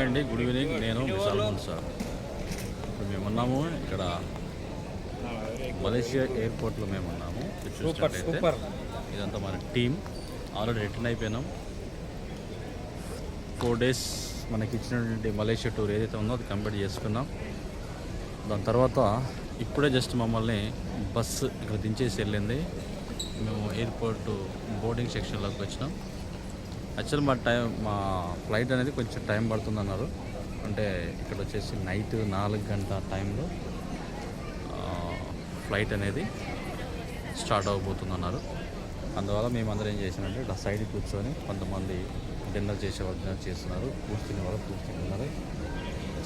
అండి, good evening. నేను Salman sir. ఇప్పుడు మేమున్నాము ఇక్కడ మలేషియా ఎయిర్పోర్ట్లో మేమున్నాము. చూసినట్టయితే ఇదంతా మన టీం. ఆల్రెడీ రిటర్న్ అయిపోయినాం. 4 days మనకి ఇచ్చినటువంటి మలేషియా టూర్ ఏదైతే ఉందో అది కంప్లీట్ చేసుకున్నాం. దాని తర్వాత ఇప్పుడే జస్ట్ మమ్మల్ని బస్సు ఇక్కడ దించేసి వెళ్ళింది. మేము ఎయిర్పోర్ట్ బోర్డింగ్ సెక్షన్లోకి వచ్చినాం. యాక్చువల్ మా ఫ్లైట్ అనేది కొంచెం టైం పడుతుందన్నారు. అంటే ఇక్కడ వచ్చేసి నైట్ 4 గంటల టైంలో ఫ్లైట్ అనేది స్టార్ట్ అవ్వబోతుందన్నారు. అందువల్ల మేమందరం ఏం చేసినంటే ఇట్లా సైడ్ కూర్చొని కొంతమంది డిన్నర్ చేసేవాళ్ళు డిన్నర్ చేస్తున్నారు, ఫ్రూట్స్ తినేవాళ్ళు ఫ్రూట్స్ తింటున్నారు,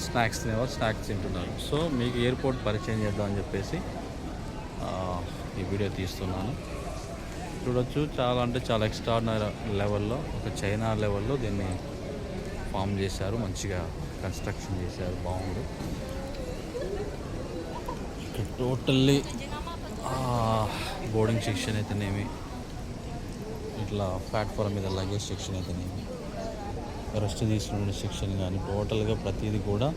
స్నాక్స్ తినేవాళ్ళు స్నాక్స్ తింటున్నారు. సో మీకు ఎయిర్పోర్ట్ పరిచయం చేద్దామని చెప్పేసి ఈ వీడియో తీస్తున్నాను. చూడొచ్చు, చాలా అంటే చాలా ఎక్స్ట్రాడినరీ లెవెల్లో, ఒక చైనా లెవెల్లో దీన్ని ఫామ్ చేశారు. మంచిగా కన్స్ట్రక్షన్ చేశారు, బాగుంది. టోటల్లీ బోర్డింగ్ సెక్షన్ అయితేనేమి, ఇట్లా ప్లాట్ఫామ్ మీద లగేజ్ సెక్షన్ అయితేనేమి, రెస్ట్ తీసుకునే సెక్షన్ కానీ, టోటల్గా ప్రతిదీ కూడా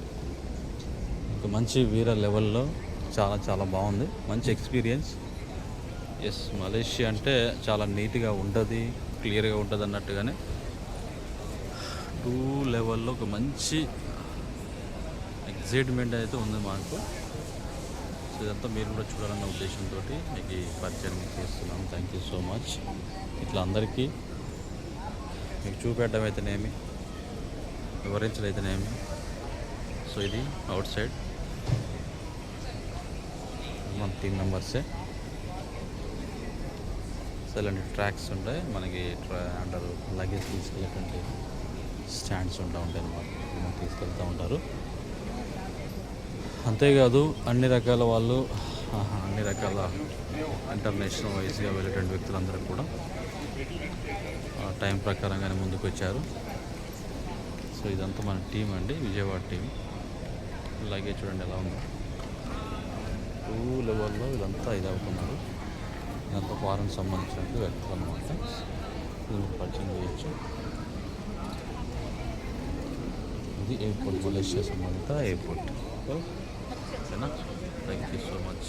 ఒక మంచి వేరే లెవెల్లో చాలా చాలా బాగుంది. మంచి ఎక్స్పీరియన్స్. ఎస్, మలేషియా అంటే చాలా నీట్గా ఉంటుంది, క్లియర్గా ఉంటుంది అన్నట్టుగానే 2 లెవెల్లో ఒక మంచి ఎగ్జైట్మెంట్ అయితే ఉంది మాకు. సో ఇదంతా మీరు కూడా చూడాలన్న ఉద్దేశంతో మీకు ఈ పరిచయం చేస్తున్నాను. Thank you so much. ఇట్లా అందరికీ మీకు చూపెట్టడం అయితేనేమి, వివరించడం అయితేనేమి. సో ఇది అవుట్ సైడ్ మన 3 మెంబర్సే. సో ఇలాంటి ట్రాక్స్ ఉంటాయి మనకి, అంటారు లగేజ్ తీసుకెళ్ళేటువంటి స్టాండ్స్ ఉంటాయి అన్నమాట. మనం తీసుకెళ్తూ ఉంటారు. అంతేకాదు అన్ని రకాల వాళ్ళు, అన్ని రకాల ఇంటర్నేషనల్ వైజ్గా వెళ్ళేటువంటి వ్యక్తులందరూ కూడా టైం ప్రకారంగానే ముందుకు వచ్చారు. సో ఇదంతా మన టీం అండి, విజయవాడ టీం. ఇలాగే చూడండి ఎలా ఉంది. 2 లెవెల్లో వీళ్ళంతా ఇది అవుతున్నారు. ఇదంతా ఫారెన్ సంబంధించినట్టు వ్యక్తులు అన్నమాట. ఇది పరిచయం చేయొచ్చు. ఇది ఎయిర్పోర్ట్, మలేషియా సంబంధిత ఎయిర్పోర్ట్. ఓకేనా? Thank you so much.